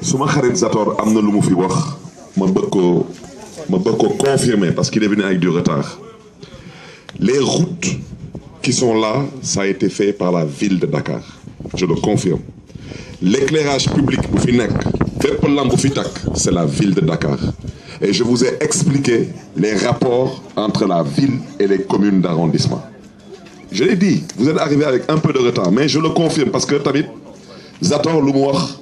suma xarit Zator am na lu mu fi wax ma bëgg ko confirmer parce qu'il est venu avec du retard. Les routes qui sont là, ça a été fait par la ville de Dakar. Je le confirme. L'éclairage public bu fi nekk fépp lamp bu fi takk c'est la ville de Dakar. Et je vous ai expliqué les rapports entre la ville et les communes d'arrondissement. Je l'ai dit, vous êtes arrivé avec un peu de retard, mais je le confirme parce que tamit Zator lu mu wax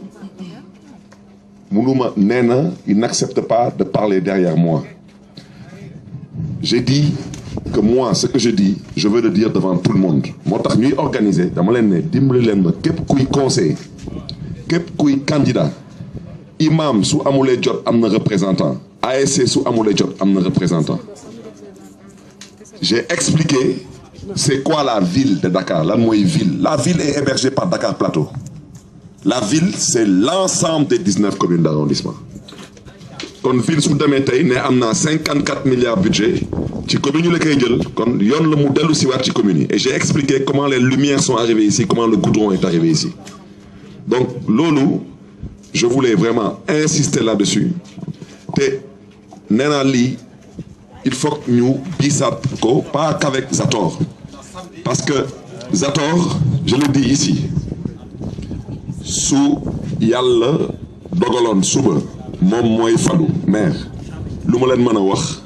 munuma nee na il n'accepte pas de parler derrière moi. J'ai dit que moi ce que je dis je veux le dire devant tout le monde moo tax ñuy organiser dama leen ne dimbali leen ma képp kuy conseiller képp kuy candidat imam su amulee jot am na représentant ASC su amulee jot am na représentant. J'ai expliqué c'est quoi la ville de Dakar lan mooy ville. La ville est hébergée par Dakar Plateau. La ville c'est l'ensemble des 19 communes d'arrondissement. kon ville su demee tey ne am na 54 milliards budget ci commune yi la koy jël kon yoon la mu dellu si waat ci commune yi. Et j'ai expliqué comment les lumières sont arrivées ici, comment le goudron est arrivé ici. Donc loolu je voulais vraiment insister là-dessus te nee naa lii il faut que ñu biisaat ko pas qu'avec Zator parce que Zator je le dis ici su yàlla dogaloon suba moom mooy falu maire lu ma leen mën a wax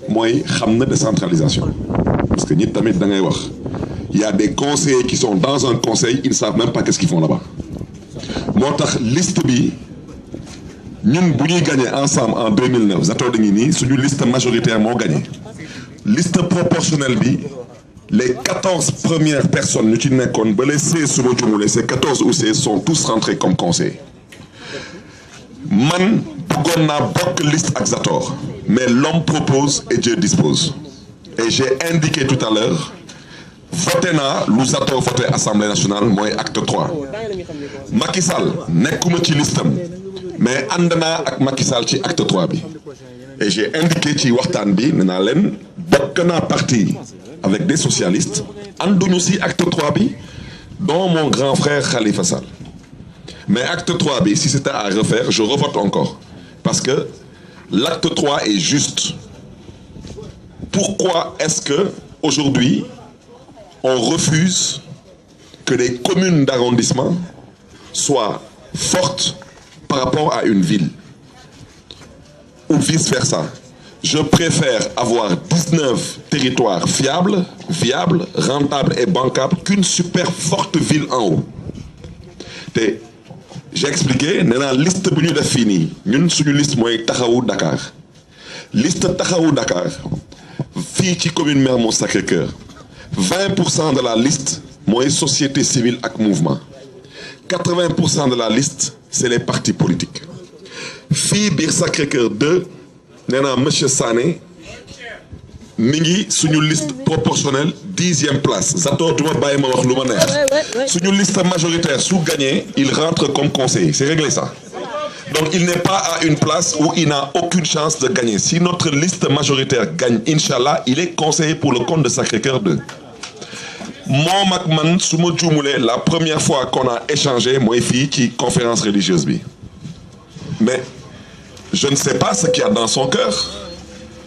mooy xam na décentralisation parce que ñit tamit da ngay wax il y a des conseillers qui sont dans un conseil ils savent même pas qu'est-ce qu'ils font là-bas. moo tax liste bi ñun bu ñuy gagné ensemble en 2009 Zator dañuy nii suñu liste majoritaire moo gagné liste proportionnelle bi les 14 premières personnes ñu ci nekkoon ba les 16 su ma jumule ces 14 ou 16 sont tous rentrés comme conseillers. Man bëggoon naa bokk liste ak Zator mais l'homme propose et Dieu dispose et j'ai indiqué tout à l'heure voté naa lu Zator voté Assemblée nationale mooy acte 3 Macky Sall nekkuma ci listam mais ànd naa ak Macky Sall ci acte 3 bi et j'ai indiqué ci waxtaan bi nee naa leen bokk naa parti avec des socialistes ànduñu ci acte 3 bi dont mon grand frère Khalifa Sall. Mais acte 3 bi si c'était à refaire je revote encore parce que l'acte 3 est juste. Pourquoi est-ce que aujourd'hui on refuse que les communes d'arrondissement soient fortes par rapport à une ville ou vice-versa? Je préfère avoir 19 territoires fiables, viables, rentables et bancables qu'une super forte ville en haut. J'ai expliqué nee naa liste bu ñu def fii nii ñun suñu liste mooy taxawu Dakar liste taxawu Dakar fii ci commune Mermoz Sacré-Cœur 20% de la liste mooy société civile ak mouvement 80% de la liste c'est les partis politiques fii biir Sacré-Cœur 2 nee naa monsieur Sané mi ngi suñu liste proportionnelle 10e place Zator du ma bàyyi ma wax lu ma neex suñu liste majoritaire su gagné il rentre comme conseiller c'est réglé ça donc il n'est pas à une place où il n'a aucune chance de gagner. Si notre liste majoritaire gagne inchallah il est conseiller pour le compte de Sacré-Cœur 2 moom ak man su ma juumulee la première fois qu'on a échangé mooy fii ci conférence religieuse bi mais je ne sais pas ce qu'il y a dans son cœur.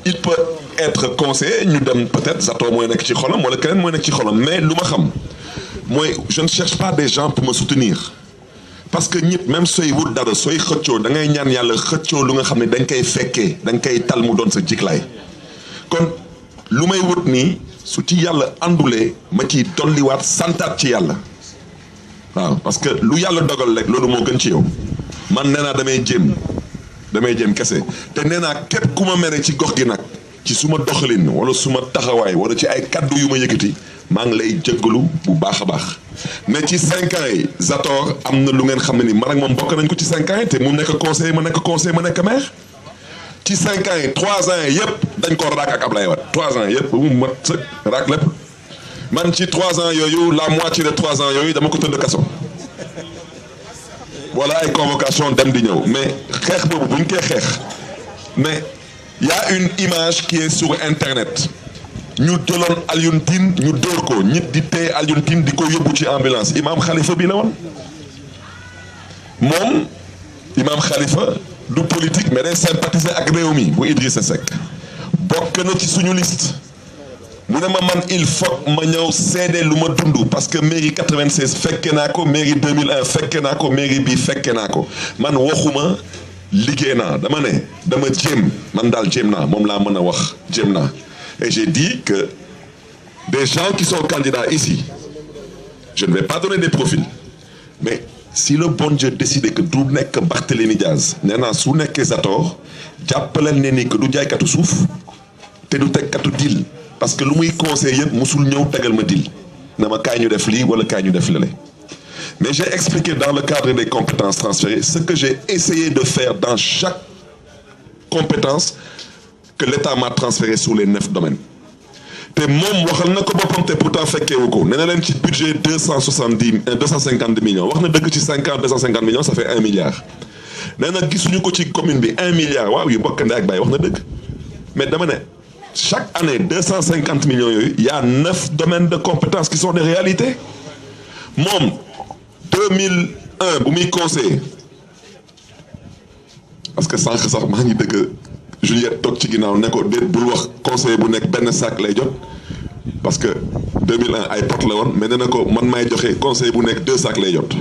Il peut être conseiller ñu dem peut-être Zator mooy nekk ci xolam wala keneen mooy nekk ci xolam mais lu ma xam mooy je ne cherche pas des gens pour me soutenir parce que ñëpp même sooy wut dara sooy xëccoo da ngay ñaan yàlla xëccoo lu nga xam ne dañ koy fekkee dañ koy tal mu doon sa jiglaay kon lu may wut nii su ci yàlla àndulee ma ciy dolliwaat santaat ci yàlla waaw parce que lu yàlla dogal rek loolu moo gën ci yow man nee naa damay jéem kese te nee naa képp ku ma mere ci gox gi nag ci suma doxalin wala suma taxawaay wala ci ay kaddu yu ma yëkkati maa ngi lay jéggalu bu baax a baax mais ci 5 ans yi Zator am na lu ngeen xam ne ni man ak moom bokk nañ ko ci 5 ans yi te mu nekk conseiller ma nekk maire ci 5 ans yi 3 ans yi yëpp dañ ko raak ak Ablaye Wade 3 ans yëpp ba mu mat sëkk raak lépp man ci 3 ans yooyu la moitié de 3 ans yooyu dama ko tëdd kaso voilà ay convocation dem di ñëw mais xeex boobu bu ñu koy xeex mais y a une image qui est sur internet ñu jëloon Alioune Tine ñu dóor ko ñit di téye Alioune Tine di ko yóbbu ci ambulance imam Khalifa bi la woon moom imam Khalifa du politique mais day sympathiser ak réew mi bu Idrissa Seck bokk na ci suñu liste mu ne ma man il faut ma ñëw seede lu ma dund parce que mairie 96 fekke naa ko mairie 2001 fekke naa ko mairie bi fekke naa ko man waxuma liggéey naa dama ne dama jéem man daal jéem naa moom laa mën a wax jéem naa et j'ai dit que des gens qui sont candidats ici je ne vais pas donner des profils mais si le bon Dieu décide que du nekk Barthélémy Diaz nee naa su nekkee Zator jàppaleel ne ni que du jaaykatu suuf te du tekkatu deal parce que lu muy conseil yëpp musul ñëw tegal ma deal na ma kaay ñu def lii wala kaay ñu def lële mais j'ai expliqué dans le cadre des compétences transférées ce que j'ai essayé de faire dans chaque compétence que l'État m'a transféré sur les 9 domaines te moom waxal na ko boppam te pourtant fekkeewu ko nee na leen ci budget 250 millions wax na dëgg ci 5 ans 250 millions ça fait 1 milliard nee na gisuñu ko ci commune bi 1 milliard waaw yu bokk ndey ak baay wax na dëgg mais dama ne chaque année 250 millions yooyu y a 9 domaines de compétences qui sont des réalités moom 2001 bu muy conseiller parce que sànq sax maa ngi dëgg Juliette toog ci ginnaaw ne ko déet bul wax conseiller bu nekk benn sac lay jot parce que 2001 ay pot la woon mais nee na ko man maay joxe conseiller bu nekk 2 sacs lay jot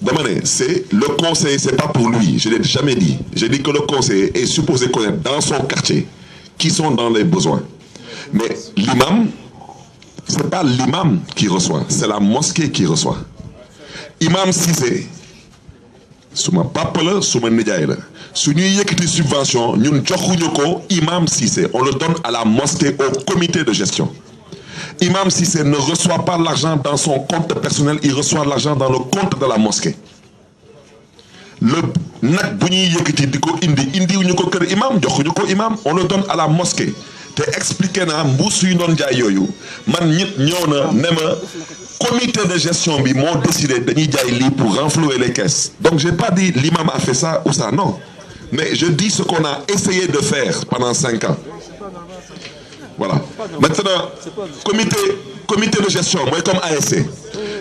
dama ne c'est le conseiller c'est pas pour lui je l'ai jamais dit j'ai dit que le conseiller est supposé connaître dans son quartier qui sont dans les besoins mais l'imam c'est pas l'imam qui reçoit c'est la mosquée qui reçoit imam Cissé suma papa la suma nijaay la su ñuy yëkkati subvention ñun joxuñu ko imam Cissé on le donne à la mosquée au comité de gestion imam Cissé ne reçoit pas l'argent dans son compte personnel il reçoit l'argent dans le compte de la mosquée le nag bu ñuy yëkkati di ko indiwuñu ko kër imam joxuñu ko imam on le donne à la mosquée te expliqué naa mbuus yu doon jaay yooyu man ñit ñëw na ne ma comité de gestion bi moo décidé dañuy jaay lii pour renflouer les caisses donc j'ai pas dit l'imam a fait ça ou ça non mais je dis ce qu'on a essayé de faire pendant 5 ans voilà maintenant comité de gestion mooy comme ASC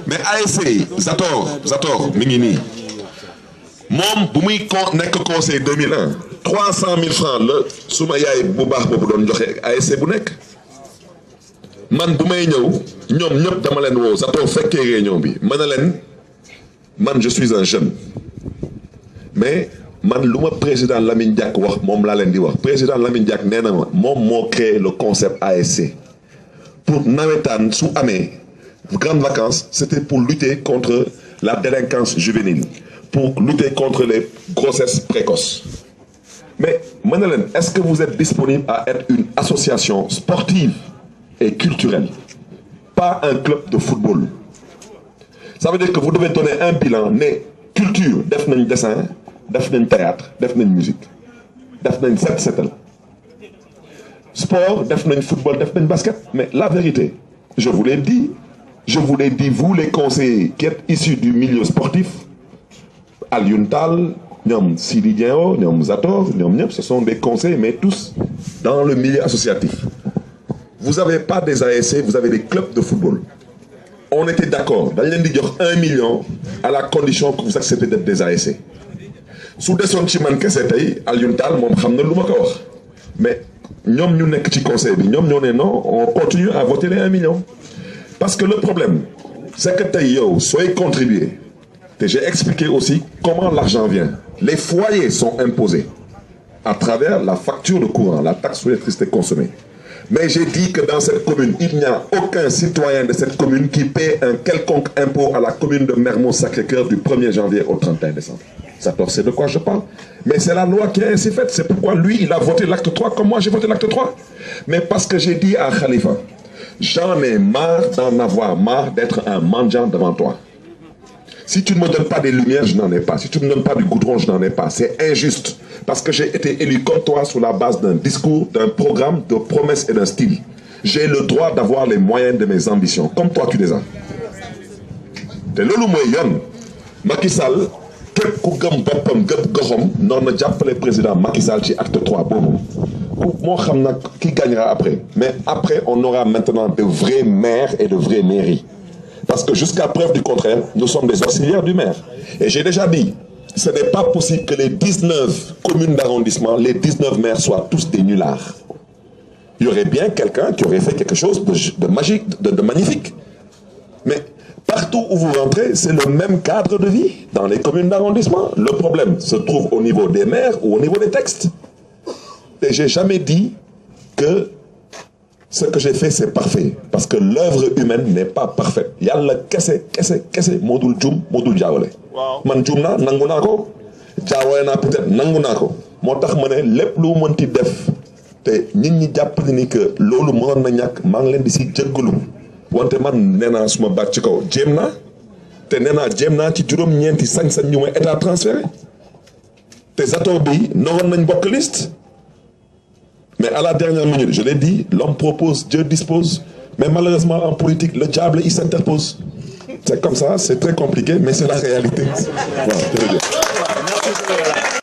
mais ASC yi Zator mi ngi nii moom bu muy nekk conseil 2001 300 000 francs la suma yaay bu baax boobu doon joxe ASC bu nekk man bu may ñëw ñoom ñëpp dama leen woo Zator fekkee réunion bi ma ne leen man je suis un jeune mais man lu ma président Lamine Diack wax moom laa leen di wax président Lamine Diack nee na ma moom moo créé le concept ASC pour nawetaan su amee grandes vacances c'était pour lutter contre la délinquance juvénile pour lutter contre les grossesses précoces mais ma ne leen est-ce que vous êtes disponible à être une association sportive et culturelle pas un club de football ça veut dire que vous devez donner un bilan ne culture def nañ dessin def nañ théâtre def nañ musique def nañ setal sport def nañ football def nañ basket mais la vérité je vous l'ai dit vous les conseillers qui êtes issus du milieu sportif Alioune Tall ñoom Sidi Dieng ñoom Zator ñoom ñëpp ce sont des conseillers mais tous dans le milieu associatif vous avez pas des ASC vous avez des clubs de football on était d'accord dañ leen di jox 1 million à la condition que vous acceptez d'être des ASC su desoon ci man kese tey Alioune Tall moom xam na lu ma ko wax mais ñoom ñu nekk ci conseil bi ñoom ñoo ne non on continue à voter les 1 million parce que le problème c'est que tey yow sooy contribuer te j'ai expliqué aussi comment l'argent vient les foyers sont imposés à travers la facture de courant la taxe sur l'électricité consommée mais j'ai dit que dans cette commune il n'y a aucun citoyen de cette commune qui paie un quelconque impôt à la commune de Mermoz Sacré-Cœur du 1er janvier au 31 décembre Zator sait de quoi je parle mais c'est la loi qui est ainsi faite c'est pourquoi lui il a voté l'acte 3 comme moi j'ai voté l'acte 3 mais parce que j'ai dit à Khalifa j'en ai marre d'en avoir marre d'être un mendiant devant toi si tu ne me donnes pas des lumières je n'en ai pas si tu ne me donnes pas du goudron je n'en ai pas c'est injuste parce que j'ai été élu comme toi sur la base d'un discours d'un programme de promesses et d'un style j'ai le droit d'avoir les moyens de mes ambitions comme toi tu les as te loolu mooy yoon Macky Sall képp ku gëm boppam gëm goxam noonu na jàppale président Macky Sall ci acte 3 boobu ku moo xam nag qui gagnera après mais après on aura maintenant de vrais maires et de vraies mairies parce que jusqu'à preuve du contraire nous sommes des auxiliaires du maire et j'ai déjà dit ce n'est pas possible que les 19 communes d'arrondissement, les 19 maires soient tous des nullards. Il y aurait bien quelqu'un qui aurait fait quelque chose de magique, de magnifique. Mais partout où vous rentrez, c'est le même cadre de vie dans les communes d'arrondissement. Le problème se trouve au niveau des maires ou au niveau des textes. Et j'ai jamais dit que ce que j'ai fait, c'est parfait. Parce que l'œuvre humaine n'est pas parfaite. Yalla kese modul djum, modul jaawale. Man djum na nangu naa ko jaawale naa peut-être nangu naa ko moo tax ma ne lépp lu mënti def te nit ñi jàpp ni que loolu mënoon na ñàkk maa ngi leen di si jéggalu wante man nee naa suma baat ci kaw jéem naa te nee naa jéem naa ci juróom-ñeenti sañ-sañ ñu may état transféré te Zator bi naroon nañ bokk liste. Mais à la dernière minute, je l'ai dit, l'homme propose, Dieu dispose. Mais malheureusement, en politique, le diable, il s'interpose. C'est comme ça, c'est très compliqué, mais c'est la réalité. Voilà,